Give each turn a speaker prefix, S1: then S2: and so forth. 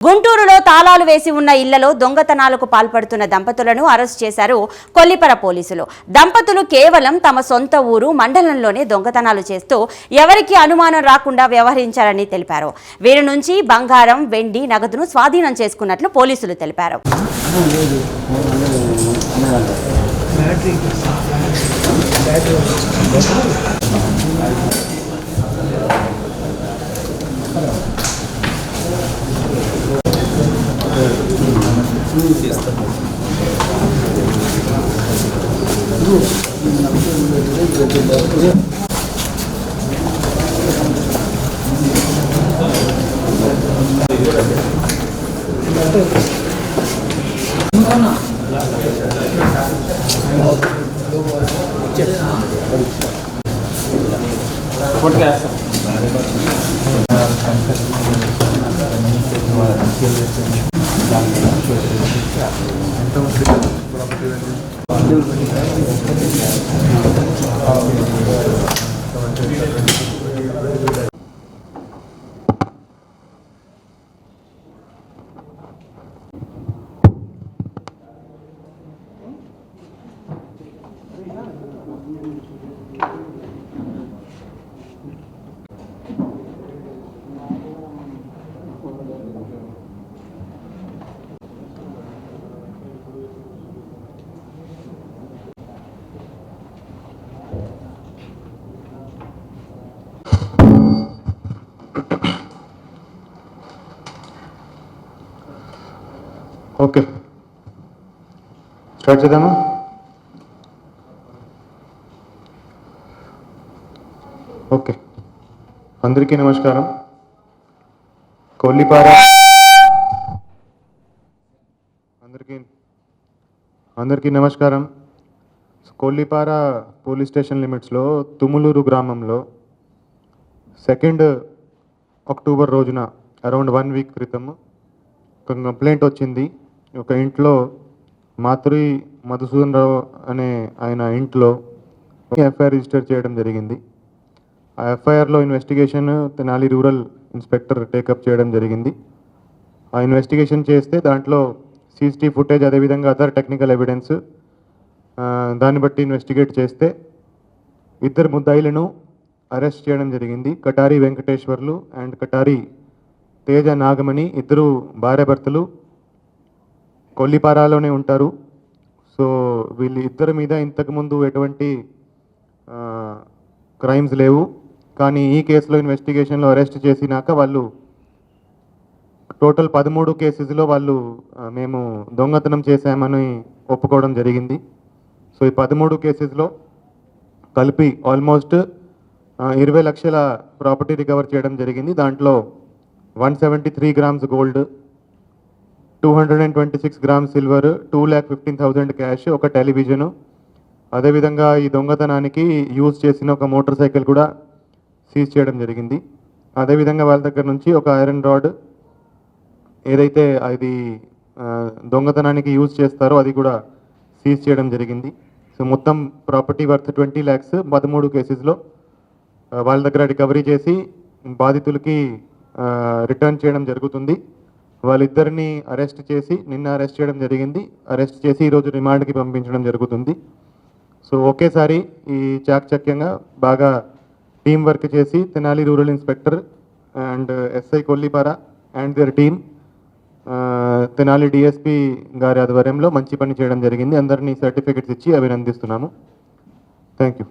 S1: గుంటూరులో తాళాలు వేసి ఉన్న ఇళ్లలో దొంగతనాలకు పాల్పడుతున్న దంపతులను అరెస్ట్ చేశారు కొల్లిపర పోలీసులు. దంపతులు కేవలం తమ సొంత ఊరు మండలంలోనే దొంగతనాలు చేస్తూ ఎవరికీ అనుమానం రాకుండా వ్యవహరించారని తెలిపారు. వీరి నుంచి బంగారం, వెండి, నగదును స్వాధీనం చేసుకున్నట్లు పోలీసులు తెలిపారు.
S2: ఓకే, స్టార్ట్ చేద్దామా? ఓకే, అందరికీ నమస్కారం. కొల్లిపార అందరికీ నమస్కారం. కొల్లిపార పోలీస్ స్టేషన్ లిమిట్స్లో తుములూరు గ్రామంలో 2 అక్టోబర్ రోజున అరౌండ్ 1 వీక్ క్రితం ఒక కంప్లైంట్ వచ్చింది. ఒక ఇంట్లో మాతృ మధుసూదన్ రావు అనే ఆయన ఇంట్లో ఎఫ్ఐఆర్ రిజిస్టర్ చేయడం జరిగింది. ఆ ఎఫ్ఐఆర్లో investigation Tenali rural inspector take up చేయడం జరిగింది. ఆ ఇన్వెస్టిగేషన్ చేస్తే దాంట్లో సీసీటీవీ ఫుటేజ్, అదేవిధంగా అదర్ టెక్నికల్ ఎవిడెన్స్, దాన్ని బట్టి ఇన్వెస్టిగేట్ చేస్తే 2 ముద్దాయిలను అరెస్ట్ చేయడం జరిగింది. కటారి వెంకటేశ్వర్లు అండ్ కటారి తేజ నాగమణి, 2 భార్యాభర్తలు, కొల్లిపారాలోనే ఉంటారు. సో వీళ్ళు 2 మీద ఇంతకుముందు ఎటువంటి క్రైమ్స్ లేవు. కానీ ఈ కేసులో ఇన్వెస్టిగేషన్లో అరెస్ట్ చేసినాక వాళ్ళు టోటల్ 13 కేసెస్లో వాళ్ళు మేము దొంగతనం చేశామని ఒప్పుకోవడం జరిగింది. సో ఈ 13 కేసెస్లో కలిపి ఆల్మోస్ట్ 20 లక్షల ప్రాపర్టీ రికవర్ చేయడం జరిగింది. దాంట్లో 173 grams gold, 226 grams silver, 2,15,000 cash, ఒక టెలివిజను, అదేవిధంగా ఈ దొంగతనానికి యూజ్ చేసిన ఒక మోటార్ సైకిల్ కూడా సీజ్ చేయడం జరిగింది. అదేవిధంగా వాళ్ళ దగ్గర నుంచి ఒక ఐరన్ రాడ్, ఏదైతే అది దొంగతనానికి యూజ్ చేస్తారో అది కూడా సీజ్ చేయడం జరిగింది. సో మొత్తం ప్రాపర్టీ వర్త్ 20 lakhs 13 కేసెస్లో వాళ్ళ దగ్గర రికవరీ చేసి బాధితులకి రిటర్న్ చేయడం జరుగుతుంది. వాళ్ళిద్దరిని అరెస్ట్ చేసి నిన్న అరెస్ట్ చేయడం జరిగింది. అరెస్ట్ చేసి ఈరోజు రిమాండ్కి పంపించడం జరుగుతుంది. సో ఒకేసారి ఈ చాకచక్యంగా బాగా టీం వర్క్ చేసి Tenali rural inspector and SI Kollipara and there team, Tenali DSP గారి ఆధ్వర్యంలో మంచి పని చేయడం జరిగింది. అందరినీ సర్టిఫికెట్స్ ఇచ్చి అభినందిస్తున్నాము. Thank you.